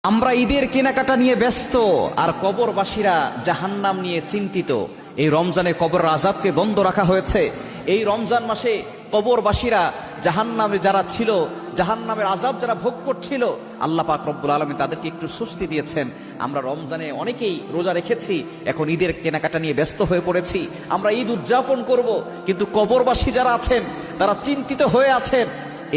আমরা ঈদের কেনাকাটা নিয়ে ব্যস্ত, আর কবরবাসীরা জাহান্নাম নিয়ে চিন্তিত। এই রমজানে কবরের আযাবকে বন্ধ রাখা হয়েছে। এই রমজান মাসে কবরবাসীরা জাহান্নামে যারা ছিল, জাহান্নামের আযাব যারা ভোগ করছিল, আল্লাহ পাক রব্বুল আলামিন তাদেরকে একটু স্বস্তি দিয়েছেন। আমরা রমজানে অনেকেই রোজা রেখেছি, এখন ঈদের কেনাকাটা নিয়ে ব্যস্ত হয়ে পড়েছি, আমরা ঈদ উদযাপন করব, কিন্তু কবরবাসী যারা আছেন তারা চিন্তিত হয়ে আছেন।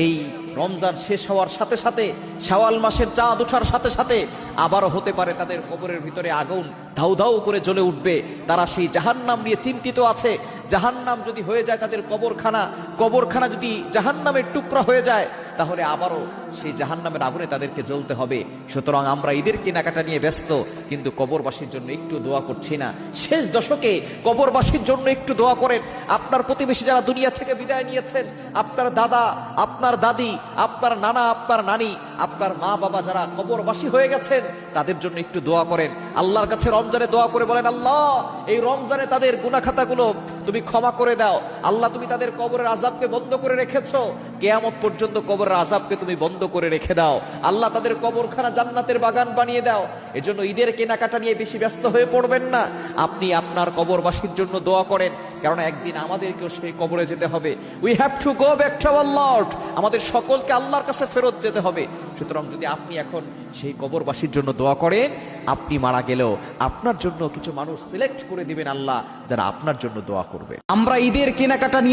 এই রমজান শেষ হওয়ার সাথে সাথে, শাওয়াল মাসের চাঁদ ওঠার সাথে সাথে আবারও হতে পারে তাদের কবরের ভিতরে আগুন ধাউ ধাউ করে জ্বলে উঠবে। তারা সেই জাহান্নাম নিয়ে চিন্তিত আছে। জাহান্নাম যদি হয়ে যায় তাদের কবরখানা, কবরখানা যদি জাহান্নামের টুকরা হয়ে যায়, তাহলে আবারও সেই জাহান্নামের আগুনে তাদেরকে জ্বলতে হবে। সুতরাং আমরা ঈদের কেনাকাটা নিয়ে ব্যস্ত, কিন্তু কবরবাসীর জন্য একটু দোয়া করছি না। শেষ দশকে কবরবাসীর জন্য একটু দোয়া করেন। আপনার প্রতিবেশী যারা দুনিয়া থেকে বিদায় নিয়েছেন, আপনার দাদা, আপনার দাদি, আপনার নানা, আপনার নানি, আপনার মা বাবা যারা কবরবাসী হয়ে গেছেন, তাদের জন্য একটু দোয়া করেন। আল্লাহর কাছে রমজানে দোয়া করে বলেন, আল্লাহ এই রমজানে তাদের গুনাহ খাতাগুলো তুমি ক্ষমা করে দাও। আল্লাহ তুমি তাদের কবরের আযাবকে বন্ধ করে রেখেছো, কিয়ামত পর্যন্ত কবরের আযাবকে তুমি বন্ধ করে রেখে দাও। আল্লাহ তাদের কবরখানা জান্নাতের বাগান বানিয়ে দাও। এজন্য ঈদের কেনাকাটা নিয়ে বেশি ব্যস্ত হয়ে পড়বেন না। আপনি আপনার কবরবাসীর জন্য দোয়া করেন, কারণ একদিন আমাদেরকেও সেই কবরে যেতে হবে। We have to go back to our Lord. আমাদের সকলকে আল্লাহর কাছে ফেরত যেতে হবে। সুতরাং যদি আপনি এখন সেই কবরবাসীর জন্য দোয়া করেন, আপনি মারা গেলেও আপনার জন্য কিছু মানুষ সিলেক্ট করে দিবেন আল্লাহ, যারা আপনার জন্য দোয়া করবে। আমরা ঈদের কেনাকাটা নিয়ে